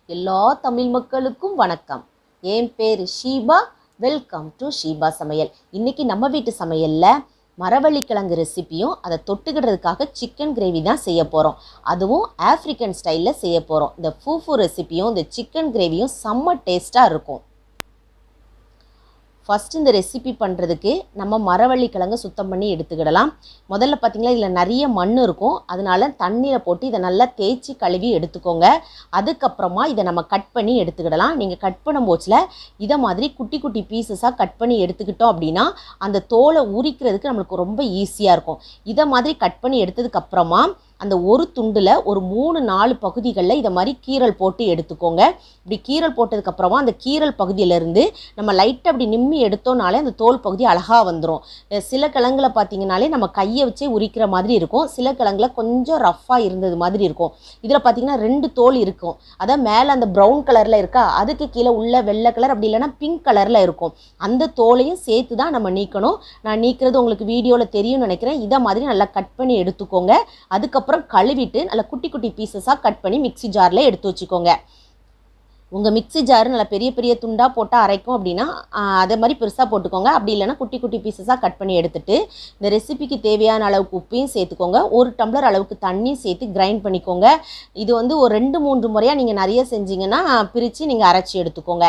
எல்லா தமிழ் மக்களுக்கும் வணக்கம். என் பேர் ஷீபா. வெல்கம் டு ஷீபா சமையல். இன்னைக்கு நம்ம வீட்டு சமையலில் மரவள்ளிக்கிழங்கு ரெசிபியும் அதை தொட்டுக்கிறதுக்காக சிக்கன் கிரேவி தான் செய்ய போகிறோம். அதுவும் ஆஃப்ரிக்கன் ஸ்டைலில் செய்ய போகிறோம். இந்த ஃபூஃபு ரெசிபியும் இந்த சிக்கன் கிரேவியும் செம்ம டேஸ்ட்டாக இருக்கும். ஃபஸ்ட்டு இந்த ரெசிபி பண்ணுறதுக்கு நம்ம மரவள்ளிக்கிழங்கு சுத்தம் பண்ணி எடுத்துக்கிடலாம். முதல்ல பார்த்திங்கன்னா இதில் நிறைய மண் இருக்கும், அதனால தண்ணியில் போட்டு இதை நல்லா தேய்ச்சி கழுவி எடுத்துக்கோங்க. அதுக்கப்புறமா இதை நம்ம கட் பண்ணி எடுத்துக்கிடலாம். நீங்கள் கட் பண்ணும் போச்சில் இதை மாதிரி குட்டி குட்டி பீசஸாக கட் பண்ணி எடுத்துக்கிட்டோம் அப்படின்னா அந்த தோலை உரிக்கிறதுக்கு நம்மளுக்கு ரொம்ப ஈஸியாக இருக்கும். இதை மாதிரி கட் பண்ணி எடுத்ததுக்கப்புறமா அந்த ஒரு துண்டில் ஒரு 3-4 பகுதிகளில் இதை மாதிரி கீரல் போட்டு எடுத்துக்கோங்க. இப்படி கீரல் போட்டதுக்கப்புறமா அந்த கீரல் பகுதியிலேருந்து நம்ம லைட்டாக அப்படி நிம்மி எடுத்தோம்னாலே அந்த தோல் பகுதி அழகாக வந்துடும். சில கிழங்குல பார்த்திங்கனாலே நம்ம கையை வச்சே உரிக்கிற மாதிரி இருக்கும், சில கிழங்குல கொஞ்சம் ரஃப்பாக இருந்தது மாதிரி இருக்கும். இதில் பார்த்திங்கன்னா 2 தோல் இருக்கும். அதான் மேலே அந்த ப்ரௌன் கலரில் இருக்கா, அதுக்கு கீழே உள்ள வெள்ளை கலர் அப்படி இல்லைன்னா பிங்க் கலரில் இருக்கும். அந்த தோலையும் சேர்த்து தான் நம்ம நீக்கணும். நான் நீக்கிறது உங்களுக்கு வீடியோவில் தெரியும்னு நினைக்கிறேன். இதை மாதிரி நல்லா கட் பண்ணி எடுத்துக்கோங்க. அதுக்கப்புறம் கழுவிட்டு நல்லா குட்டி குட்டி பீசஸாக கட் பண்ணி மிக்ஸி ஜாரில் எடுத்து வச்சுக்கோங்க. உங்கள் மிக்ஸி ஜாரு நல்லா பெரிய பெரிய துண்டாக போட்டால் அரைக்கும் அப்படின்னா அதே மாதிரி பெருசாக போட்டுக்கோங்க. அப்படி இல்லைன்னா குட்டி குட்டி பீசஸாக கட் பண்ணி எடுத்துகிட்டு இந்த ரெசிபிக்கு தேவையான அளவுக்கு உப்பையும் சேர்த்துக்கோங்க. 1 டம்ளர் அளவுக்கு தண்ணியும் சேர்த்து கிரைண்ட் பண்ணிக்கோங்க. இது வந்து ஒரு 2-3 முறையாக நீங்கள் நிறைய செஞ்சிங்கன்னா பிரித்து நீங்கள் அரைச்சி எடுத்துக்கோங்க.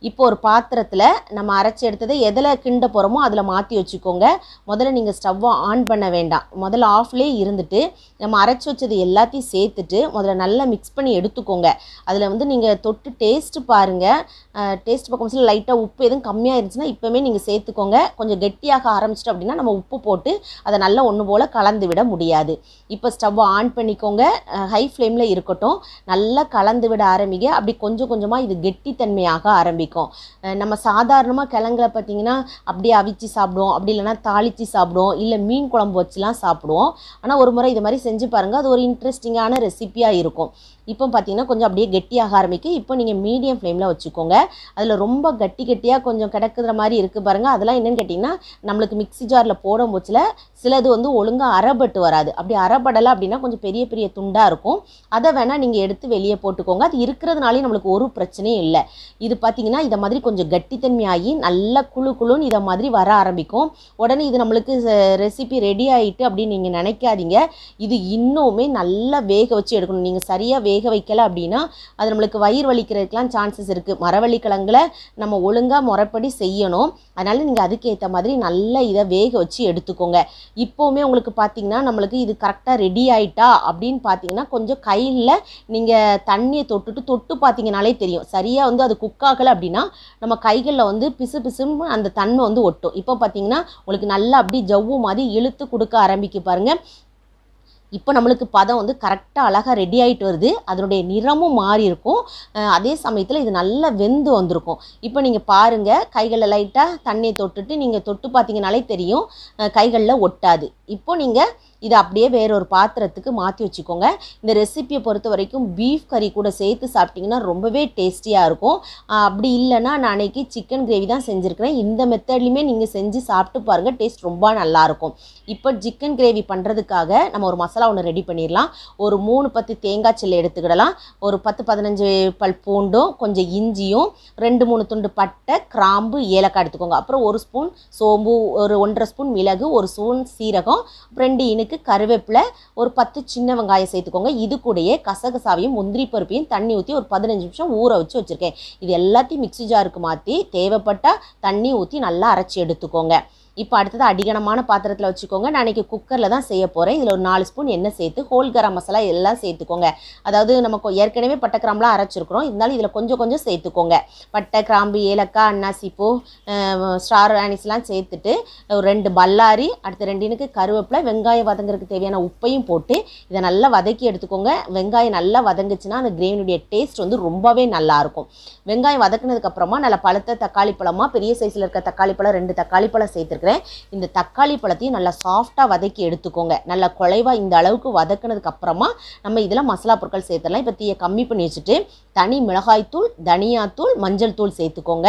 இப்போ ஒரு பாத்திரத்தில் நம்ம அரைச்சி எடுத்ததை எதில் கிண்ட போகிறோமோ அதில் மாற்றி வச்சுக்கோங்க. முதல்ல நீங்கள் ஸ்டவ்வை ஆன் பண்ண வேண்டாம், முதல்ல ஆஃப்லேயே இருந்துட்டு நம்ம அரைச்சி வச்சது எல்லாத்தையும் சேர்த்துட்டு முதல்ல நல்லா மிக்ஸ் பண்ணி எடுத்துக்கோங்க. அதில் வந்து நீங்கள் தொட்டு டேஸ்ட்டு பாருங்கள். டேஸ்ட் பார்க்கும்போது லைட்டாக உப்பு எதுவும் கம்மியாக இருந்துச்சுன்னா இப்போவே நீங்கள் சேர்த்துக்கோங்க. கொஞ்சம் கெட்டியாக ஆரம்பிச்சிட்டு அப்படின்னா நம்ம உப்பு போட்டு அதை நல்லா ஒன்று போல் கலந்து விட முடியாது. இப்போ ஸ்டவ்வை ஆன் பண்ணிக்கோங்க, ஹை ஃப்ளேமில் இருக்கட்டும். நல்லா கலந்து விட ஆரம்பிங்க. அப்படி கொஞ்சம் கொஞ்சமாக இது கெட்டித்தன்மையாக ஆரம்பிக்கும். நம்ம சாதாரணமாக கிழங்குல பார்த்திங்கன்னா அப்படியே அவிச்சு சாப்பிடுவோம், அப்படி இல்லைன்னா தாளித்து சாப்பிடுவோம், இல்லை மீன் குழம்பு வச்சுலாம் சாப்பிடுவோம். ஆனால் ஒரு முறை இது மாதிரி செஞ்சு பாருங்கள், அது ஒரு இன்ட்ரெஸ்டிங்கான ரெசிப்பியாக இருக்கும். இப்போ பார்த்தீங்கன்னா கொஞ்சம் அப்படியே கெட்டியாக ஆரம்பிக்கும். இப்போ நீங்கள் மீடியம் ஃப்ளேமில் வச்சுக்கோங்க. அதில் ரொம்ப கெட்டியாக கொஞ்சம் கிடக்குற மாதிரி இருக்குது பாருங்கள். அதெல்லாம் என்னென்னு கேட்டிங்கன்னா நம்மளுக்கு மிக்ஸி ஜாரில் போடும் போச்சில் சிலது வந்து ஒழுங்காக அரைப்பட்டு வராது. அப்படி அரைப்படலை அப்படின்னா கொஞ்சம் பெரிய பெரிய துண்டாக இருக்கும். அதை வேணால் நீங்கள் எடுத்து வெளியே போட்டுக்கோங்க. அது இருக்கிறதுனாலே நம்மளுக்கு ஒரு பிரச்சனையும் இல்லை. இது பார்த்திங்கன்னா இதை மாதிரி கொஞ்சம் கெட்டித்தன்மையாகி நல்லா குழுன்னு இதை மாதிரி வர ஆரம்பிக்கும். உடனே இது நம்மளுக்கு ரெசிபி ரெடி ஆகிட்டு அப்படின்னு நீங்கள் நினைக்காதீங்க. இது இன்னுமே நல்லா வேக வச்சு எடுக்கணும். நீங்கள் சரியாக வேக வைக்கலை அப்படின்னா அது நம்மளுக்கு வயிறு வலிக்கிறதுக்கெலாம் சான்சஸ் இருக்குது. மரவள்ளிக்கிழங்குல நம்ம ஒழுங்காக முறைப்படி செய்யணும். அதனால் நீங்கள் அதுக்கேற்ற மாதிரி நல்லா இதை வேக வச்சு எடுத்துக்கோங்க. இப்போவுமே உங்களுக்கு பார்த்திங்கன்னா நம்மளுக்கு இது கரெக்டாக ரெடி ஆகிட்டா அப்படின்னு பார்த்தீங்கன்னா கொஞ்சம் கையில் நீங்கள் தண்ணியை தொட்டு பார்த்தீங்கனாலே தெரியும். சரியாக வந்து அது குக் ஆகலை அப்படின்னா நம்ம கைகளில் வந்து பிசுன்னு அந்த தன்மை வந்து ஒட்டும். இப்போ பார்த்தீங்கன்னா உங்களுக்கு நல்லா அப்படி ஜவ்வு மாதிரி இழுத்து கொடுக்க ஆரம்பிக்க பாருங்கள். இப்போ நம்மளுக்கு பதம் வந்து கரெக்டாக அழகாக ரெடி ஆகிட்டு வருது. அதனுடைய நிறமும் மாறி இருக்கும். அதே சமயத்தில் இது நல்லா வெந்து வந்திருக்கும். இப்போ நீங்கள் பாருங்கள், கைகளில் லைட்டாக தண்ணியை நீங்கள் தொட்டு பார்த்தீங்கனாலே தெரியும், கைகளில் ஒட்டாது. இப்போ நீங்கள் இதை அப்படியே வேறொரு பாத்திரத்துக்கு மாற்றி வச்சுக்கோங்க. இந்த ரெசிப்பியை பொறுத்த வரைக்கும் பீஃப் கறி கூட சேர்த்து சாப்பிட்டிங்கன்னா ரொம்பவே டேஸ்டியாக இருக்கும். அப்படி இல்லைன்னா நான் அன்றைக்கி சிக்கன் கிரேவி தான் செஞ்சுருக்கிறேன். இந்த மெத்தட்லையுமே நீங்கள் செஞ்சு சாப்பிட்டு பாருங்கள், டேஸ்ட் ரொம்ப நல்லாயிருக்கும். இப்போ சிக்கன் கிரேவி பண்ணுறதுக்காக நம்ம ஒரு மசாலா ஒன்று ரெடி பண்ணிடலாம். ஒரு 3-10 தேங்காய் சில்லு எடுத்துக்கிடலாம். ஒரு 10-15 பல் பூண்டும், கொஞ்சம் இஞ்சியும், 2-3 துண்டு பட்டை, கிராம்பு, ஏலக்காய் எடுத்துக்கோங்க. அப்புறம் 1 ஸ்பூன் சோம்பு, ஒரு 1.5 ஸ்பூன் மிளகு, 1 ஸ்பூன் சீரகம், 2 இனுக்கு கருவேப்பிலை, ஒரு 10 சின்ன வெங்காயம் சேர்த்துக்கோங்க. இது கூடயே கசகசாவையும் முந்திரி பருப்பையும் தண்ணி ஊற்றி ஒரு 15 நிமிஷம் ஊற வச்சு வச்சுருக்கேன். இது எல்லாத்தையும் மிக்ஸி ஜாருக்கு மாற்றி தேவைப்பட்டால் தண்ணி ஊற்றி நல்லா அரைச்சி எடுத்துக்கோங்க. இப்போ அடுத்தது அடிகனமான பாத்திரத்தில் வச்சுக்கோங்க. நான் இன்றைக்கி குக்கரில் தான் செய்ய போகிறேன். இதில் ஒரு 4 ஸ்பூன் எண்ணெய் சேர்த்து ஹோல் கரம் மசாலா எல்லாம் சேர்த்துக்கோங்க. அதாவது நமக்கு ஏற்கனவே பட்டை கிராம்பெலாம் அரைச்சிருக்கிறோம், இருந்தாலும் இதில் கொஞ்சம் சேர்த்துக்கோங்க. பட்டை, கிராம்பு, ஏலக்காய், அன்னாசிப்பூ, ஸ்டார் ஆனிஸ்லாம் சேர்த்துட்டு ஒரு 2 பல்லாரி, அடுத்து 2 இனுக்கு கருவேப்பிலை, வெங்காயம் வதங்குறதுக்கு தேவையான உப்பையும் போட்டு இதை நல்லா வதக்கி எடுத்துக்கோங்க. வெங்காயம் நல்லா வதங்குச்சுன்னா அந்த கிரேவினுடைய டேஸ்ட் வந்து ரொம்பவே நல்லாயிருக்கும். வெங்காயம் வதக்குனதுக்கப்புறமா நல்லா பழுத்த தக்காளி பழமாக பெரிய சைஸில் இருக்க தக்காளி பழம் 2 தக்காளி பழம் சேர்த்துருக்கேன். சேர்த்துருக்கிறேன். இந்த தக்காளி பழத்தையும் நல்லா சாஃப்டாக வதக்கி எடுத்துக்கோங்க. நல்லா குழைவாக இந்த அளவுக்கு வதக்குனதுக்கு அப்புறமா நம்ம இதில் மசாலா பொருட்கள் சேர்த்துடலாம். இப்போ தீயை கம்மி பண்ணி வச்சுட்டு தனி மிளகாய்த்தூள், தனியாத்தூள், மஞ்சள் தூள் சேர்த்துக்கோங்க.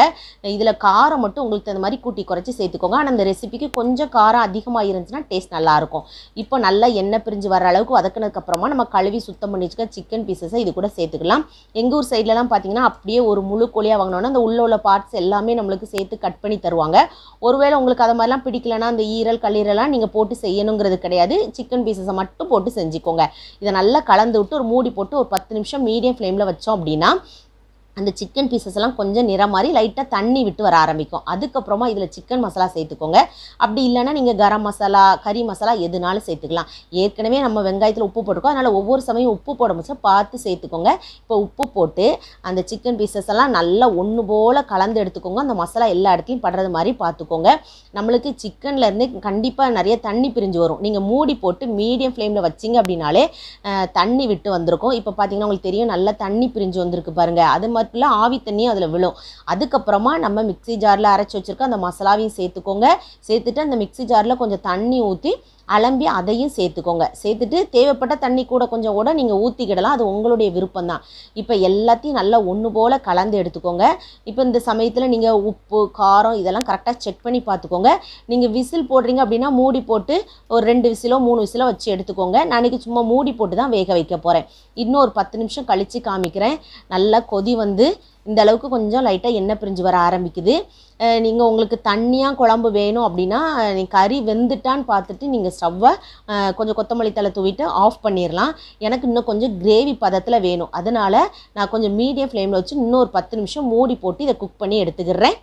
இதில் காரம் மட்டும் உங்களுக்கு தகுந்த மாதிரி கூட்டி குறைச்சி சேர்த்துக்கோங்க. ஆனால் இந்த ரெசிபிக்கு கொஞ்சம் காரம் அதிகமாக இருந்துச்சுன்னா டேஸ்ட் நல்லாயிருக்கும். இப்போ நல்லா எண்ணெய் பிரிஞ்சு வர அளவுக்கு வதக்குனதுக்கப்புறமா நம்ம கழுவி சுத்தம் பண்ணி வச்சுக்க சிக்கன் பீசஸை இது கூட சேர்த்துக்கலாம். எங்கள் ஊர் சைட்லலாம் பார்த்தீங்கன்னா அப்படியே ஒரு முழு கோழியாக வாங்கினோன்னா அந்த உள்ள பார்ட்ஸ் எல்லாமே நம்மளுக்கு சேர்த்து கட் பண்ணி தருவாங்க. ஒருவேளை உங்களுக்கு அதை மாதிரிலாம் பிடிக்கலன்னா அந்த ஈரல் கல்லீரலாம் நீங்கள் போட்டு செய்யணுங்கிறது கிடையாது. சிக்கன் பீசஸை மட்டும் போட்டு செஞ்சுக்கோங்க. இதை நல்லா கலந்து விட்டு ஒரு மூடி போட்டு ஒரு 10 நிமிஷம் மீடியம் ஃப்ளேமில் வச்சோம் அப்படின்னா அந்த சிக்கன் பீசஸ் எல்லாம் கொஞ்சம் நிறம் மாதிரி லைட்டாக தண்ணி விட்டு வர ஆரம்பிக்கும். அதுக்கப்புறமா இதில் சிக்கன் மசாலா சேர்த்துக்கோங்க. அப்படி இல்லைன்னா நீங்கள் கரம் மசாலா, கறி மசாலா எதுனாலும் சேர்த்துக்கலாம். ஏற்கனவே நம்ம வெங்காயத்தில் உப்பு போட்டிருக்கோம். அதனால் ஒவ்வொரு சமயம் உப்பு போட முடிச்சா பார்த்து சேர்த்துக்கோங்க. இப்போ உப்பு போட்டு அந்த சிக்கன் பீசஸ் எல்லாம் நல்லா ஒன்று போல் கலந்து எடுத்துக்கோங்க. அந்த மசாலா எல்லா இடத்துலையும் படுறது மாதிரி பார்த்துக்கோங்க. நம்மளுக்கு சிக்கன்லேருந்து கண்டிப்பாக நிறைய தண்ணி பிரிஞ்சு வரும். நீங்கள் மூடி போட்டு மீடியம் ஃப்ளேமில் வச்சிங்க அப்படின்னாலே தண்ணி விட்டு வந்திருக்கும். இப்போ பார்த்தீங்கன்னா உங்களுக்கு தெரியும் நல்லா தண்ணி பிரிஞ்சு வந்திருக்கு பாருங்கள். அது மாதிரி ஆவி தண்ணியும் அதில் விழும். அதுக்கப்புறமா நம்ம மிக்ஸி ஜாரில் அரைச்சி வச்சுருக்க அந்த மசாலாவையும் சேர்த்துக்கோங்க. சேர்த்துட்டு அந்த மிக்ஸி ஜாரில் கொஞ்சம் தண்ணி ஊற்றி அலம்பி அதையும் சேர்த்துக்கோங்க. சேர்த்துட்டு தேவைப்பட்ட தண்ணி கொஞ்சம் கூட நீங்கள் ஊற்றிக்கிடலாம். அது உங்களுடைய விருப்பம் தான். இப்போ எல்லாத்தையும் நல்லா ஒன்று போல் கலந்து எடுத்துக்கோங்க. இப்போ இந்த சமயத்தில் நீங்கள் உப்பு, காரம் இதெல்லாம் கரெக்டாக செக் பண்ணி பார்த்துக்கோங்க. நீங்கள் விசில் போடுறீங்க அப்படின்னா மூடி போட்டு ஒரு 2 விசிலோ 3 விசிலோ வச்சு எடுத்துக்கோங்க. நான் இன்றைக்கி சும்மா மூடி போட்டு தான் வேக வைக்க போகிறேன். இன்னும் ஒரு 10 நிமிஷம் கழித்து காமிக்கிறேன். நல்லா கொதி வந்து இந்த அளவுக்கு கொஞ்சம் லைட்டாக எண்ணெய் பிரிஞ்சு வர ஆரம்பிக்குது. நீங்கள் உங்களுக்கு தண்ணியாக குழம்பு வேணும் அப்படின்னா கறி வெந்துட்டான்னு பார்த்துட்டு நீங்கள் ஸ்டவ்வை கொஞ்சம் கொத்தமல்லி தழை தூவிட்டு ஆஃப் பண்ணிடலாம். எனக்கு இன்னும் கொஞ்சம் கிரேவி பதத்தில் வேணும். அதனால் நான் கொஞ்சம் மீடியம் ஃப்ளேமில் வச்சு இன்னும் ஒரு 10 நிமிஷம் மூடி போட்டு இதை குக் பண்ணி எடுத்துக்கிறேன்.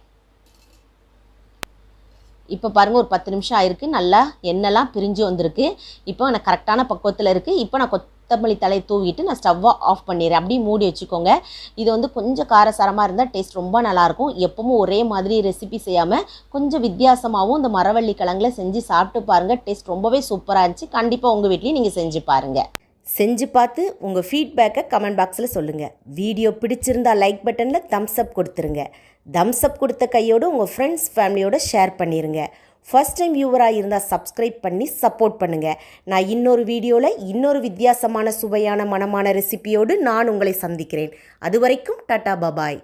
இப்போ பாருங்கள் ஒரு 10 நிமிஷம் ஆயிருக்கு. நல்லா எண்ணெய்லாம் பிரிஞ்சு வந்திருக்கு. இப்போ எனக்கு கரெக்டான பக்குவத்தில் இருக்குது. இப்போ நான் கொத்தமல்லி தழை தூவிட்டு நான் ஸ்டவ்வை ஆஃப் பண்ணிடுறேன். அப்படியே மூடி வச்சுக்கோங்க. இது வந்து கொஞ்சம் காரசாரமாக இருந்தால் டேஸ்ட் ரொம்ப நல்லாயிருக்கும். எப்பவும் ஒரே மாதிரி ரெசிபி செய்யாமல் கொஞ்சம் வித்தியாசமாகவும் இந்த மரவள்ளி கிழங்குல செஞ்சு சாப்பிட்டு பாருங்கள். டேஸ்ட் ரொம்பவே சூப்பராக இருந்துச்சு. கண்டிப்பாக உங்கள் வீட்லேயும் நீங்கள் செஞ்சு பாருங்கள். செஞ்சு பார்த்து உங்கள் ஃபீட்பேக்கை கமெண்ட் பாக்ஸில் சொல்லுங்கள். வீடியோ பிடிச்சிருந்தா லைக் பட்டனில் தம்ஸ் அப் கொடுத்துருங்க. தம்ஸ் அப் கொடுத்த கையோடு உங்கள் ஃப்ரெண்ட்ஸ் ஃபேமிலியோடு ஷேர் பண்ணிடுங்க. ஃபர்ஸ்ட் டைம் வியூவராக இருந்தால் சப்ஸ்கிரைப் பண்ணி சப்போர்ட் பண்ணுங்கள். நான் இன்னொரு வீடியோவில் இன்னொரு வித்தியாசமான சுவையான மனமான ரெசிபியோடு நான் உங்களை சந்திக்கிறேன். அது வரைக்கும் டாடா பபாய்.